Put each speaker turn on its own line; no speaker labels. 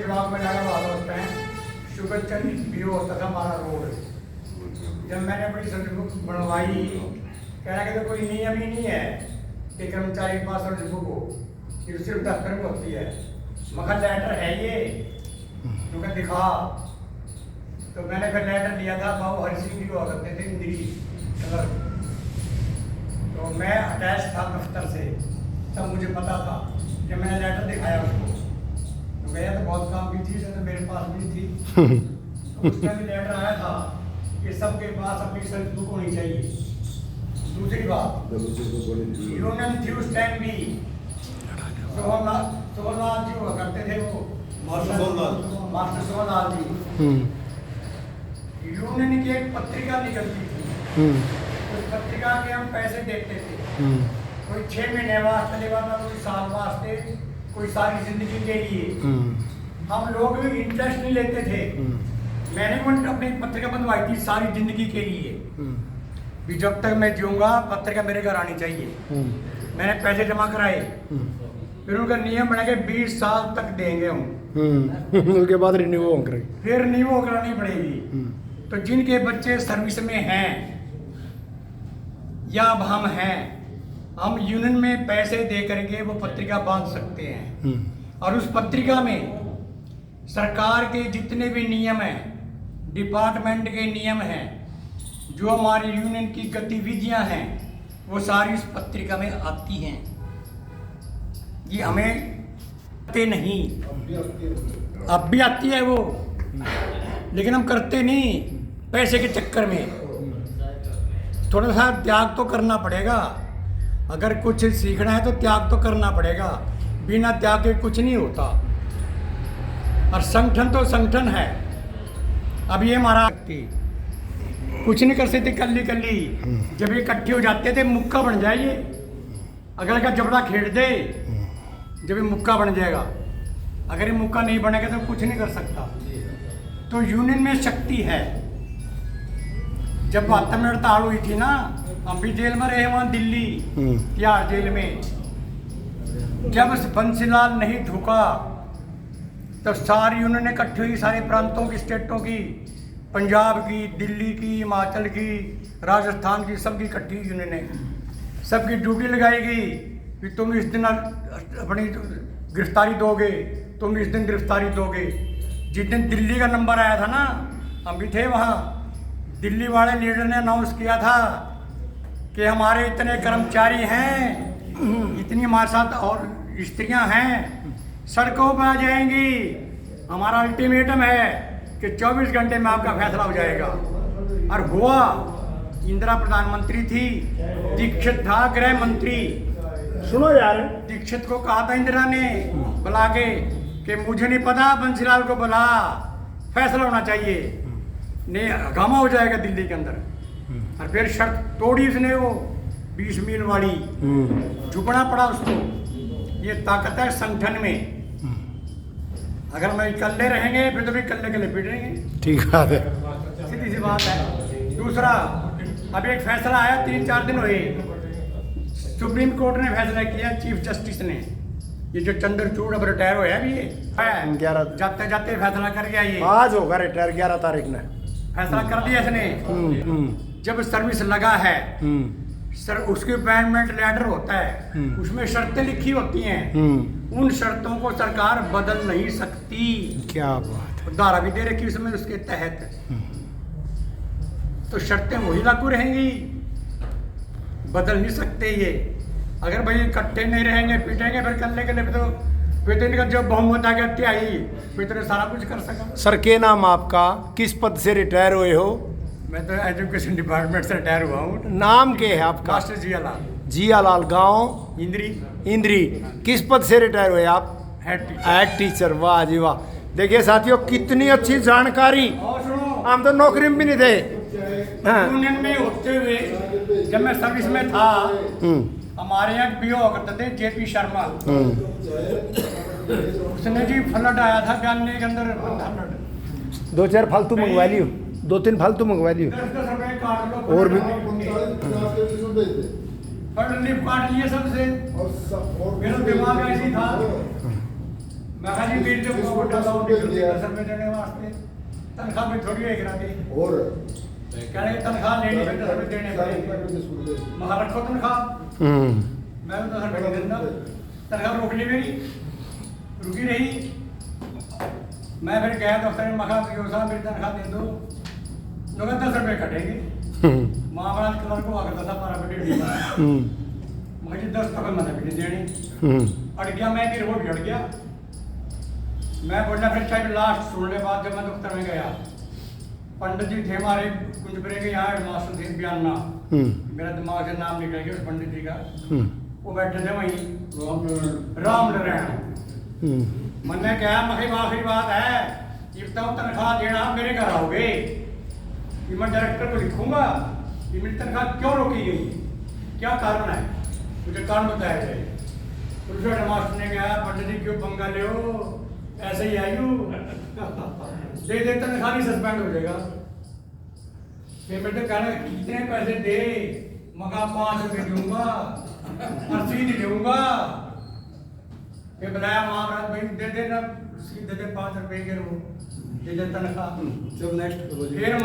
Block में लगा हुआ था उस टाइम, शुगर चंद पीओ होता था हमारा रोड। जब मैंने अपनी सर्टिफिकेट बनवाई, कहना कि तो कोई नियम ही नहीं है कि कर्मचारी के पास सर्टिफिकेट हो, ये सिर्फ दफ्तर में होती है। मगर लेटर है ये, क्योंकि दिखा। तो मैंने फिर लेटर लिया था, बाबू हरि सिंह जी हुआ करते थे इंदिरी नगर, तो मैं अटैच था दफ्तर से, तब मुझे पता था। जब मैंने लेटर दिखाया उसको, तो गया तो बहुत काम की चीज़ है, तो मेरे पास भी थी। तो उसमें भी लेटर आया था कि सबके पास अपनी सर्टिफिकेट होनी चाहिए। दूसरी बात, यूनियन थी उस टाइम भी, सोहनलाल जी हुआ करते थे, वो मास्टर सोहनलाल जी। यूनियन की एक पत्रिका निकलती थी, उस पत्रिका के हम पैसे देते थे, कोई 6 महीने वास्ते लेवाता, कोई साल वास्ते, कोई सारी जिंदगी के लिए। हम लोग भी इंटरेस्ट नहीं लेते थे। मैंने भी अपनी पत्रिका बंधवाई थी सारी जिंदगी के लिए, भी जब तक मैं जीऊँगा पत्रिका मेरे घर आनी चाहिए। मैंने पैसे जमा कराए, फिर उनका नियम बना के 20 साल तक देंगे हम।
उसके बाद रिन्यू होंगे,
फिर रिन्यू करानी पड़ेगी। तो जिनके बच्चे सर्विस में हैं या अब हम हैं, हम यूनियन में पैसे दे करके वो पत्रिका बांध सकते हैं। और उस पत्रिका में सरकार के जितने भी नियम हैं, डिपार्टमेंट के नियम हैं, जो हमारी यूनियन की गतिविधियां हैं, वो सारी इस पत्रिका में आती हैं। ये हमें करते नहीं, अब भी आती है वो, लेकिन हम करते नहीं पैसे के चक्कर में। थोड़ा सा त्याग तो करना पड़ेगा, अगर कुछ सीखना है तो त्याग तो करना पड़ेगा, बिना त्याग के कुछ नहीं होता। और संगठन तो संगठन है। अब ये हमारा कुछ नहीं कर सकते, कल्ली जब ये इकट्ठे हो जाते थे मुक्का बन जाए, अगर का जबड़ा खेड़ दे, जब ये मुक्का बन जाएगा। अगर ये मुक्का नहीं बनेगा तो कुछ नहीं कर सकता। तो यूनियन में शक्ति है। जब 72 में हड़ताल हुई थी ना, हम भी जेल में रहे वहाँ दिल्ली तिहाड़ जेल में। जब बंसीलाल नहीं झुका तो सारी यूनियन इकट्ठी हुई, सारे प्रांतों की, स्टेटों की, पंजाब की, दिल्ली की, हिमाचल की, राजस्थान की, सबकी इकट्ठी यूनियन है। सबकी ड्यूटी लगाई गई कि तुम इस दिन अपनी गिरफ्तारी दोगे, तुम इस दिन गिरफ्तारी दोगे। जिस दिन दिल्ली का नंबर आया था ना, हम भी थे वहाँ, दिल्ली वाले लीडर ने अनाउंस किया था कि हमारे इतने कर्मचारी हैं, इतनी हमारे साथ और स्त्रियां हैं, सड़कों पर आ जाएंगी। हमारा अल्टीमेटम है कि 24 घंटे में आपका फैसला हो जाएगा। और हुआ। इंदिरा प्रधानमंत्री थी, दीक्षित था गृह मंत्री।
सुनो यार,
दीक्षित को कहा था इंदिरा ने बुला के कि मुझे नहीं पता, बंसीलाल को बुला, फैसला होना चाहिए, नहीं हंगामा हो जाएगा दिल्ली के अंदर। और फिर शर्त तोड़ी उसने, वो 20 मील वाली, झुकना पड़ा उसको। ये ताकत है संगठन में। अगर हम इकल्ले रहेंगे फिर तो भी इकल्ले पिटेंगे।
ठीक बात है,
सीधी सी बात है। दूसरा, अभी एक फैसला आया 3-4 दिन हुए, सुप्रीम कोर्ट ने फैसला किया, चीफ जस्टिस ने, ये जो चंद्रचूड़ अब रिटायर हुआ है अभी, ये
11
जाते जाते फैसला कर गया। ये
आज होगा रिटायर, 11 तारीख ने
फैसला कर दिया इसने। जब सर्विस लगा है सर, उसके अपॉइंटमेंट लेटर होता है, उसमें शर्तें लिखी होती हैं। उन शर्तों को सरकार बदल नहीं सकती।
क्या बात है,
धारा भी दे रखी उसमें, उसके तहत तो शर्तें वही लागू रहेंगी, बदल नहीं सकते ये। अगर भाई इकट्ठे नहीं रहेंगे, पिटेंगे, फिर करने के लिए तो फिर तो इनका जब बहुमत आ गया त्याई, फिर तो सारा कुछ कर सका।
सर क्या नाम आपका, किस पद से रिटायर हुए हो?
मैं तो एजुकेशन डिपार्टमेंट से रिटायर हुआ हूँ।
नाम क्या है आपका?
मास्टर जियालाल।
जियालाल, गांव
इंद्री।
इंद्री। किस पद से रिटायर हुए आप?
Head
teacher. वाह जी वाह। देखिए साथियों, कितनी अच्छी जानकारी।
और सुनो,
हम तो नौकरी में भी नहीं थे।
यूनियन में होते हुए जब मैं सर्विस में था, हमारे यहाँ पीओ करते थे जेपी शर्मा। उसने जी फ्लड आया था गन्ने के अंदर,
2-4 फालतू मंगवा लियो, 2-3 फालतू मंगवा लियो।
10 रुपए काट लो
और भी
काट लिए सबसे। मेरा दिमाग ऐसी था, मैं कहा जी वीर जो को डाला दस रुपये देने वास्ते तनख्वाह में थोड़ी है करा के
और
कह रहे तनख्वाह लेनी फिर 10 रुपये देने पड़ेंगे महा रखो तनख्वाह मैं तो 10 रुपये देता तनख्वाह रोक ली मेरी रुकी रही मैं फिर गया दफ्तर में मखा पी साहब मेरी तनख्वाह दे दो लोग 10 रुपये कटेंगे महाराज कलर को आकर दसा 12 रुपये मुझे 10 रुपये मतलब भी नहीं देनी अड़ गया मैं कि रोड अड़ गया मैं बोलना फिर शायद लास्ट सुनने बाद जब मैं दफ्तर में गया पंडित जी थे हमारे कुंजपुरे के यहाँ हेडमास्टर थे बयाना मेरा दिमाग से नाम निकल गया उस पंडित जी का वो बैठे थे वहीं राम नारायण मैंने कहा मखे आखिरी बात है ये बताओ तनख्वाह देना मेरे घर आओगे ये मैं डायरेक्टर को लिखूंगा कि मेरी तनख्वाह क्यों रोकी गई क्या कारण है मुझे कारण बताया जाए पुलिस हेडमास्टर ने कहा पंडित जी क्यों पंगा ले ऐसे ही आयु दे दे तनख्वाह ही सस्पेंड हो जाएगा फिर बेटे कहना कितने पैसे दे मगा 5 रुपये दूंगा 80 नहीं दूंगा फिर बताया महाराज भाई दे देना दे दे 5 रुपये के रो दे दे तनख्वाह
जब नेक्स्ट
फिर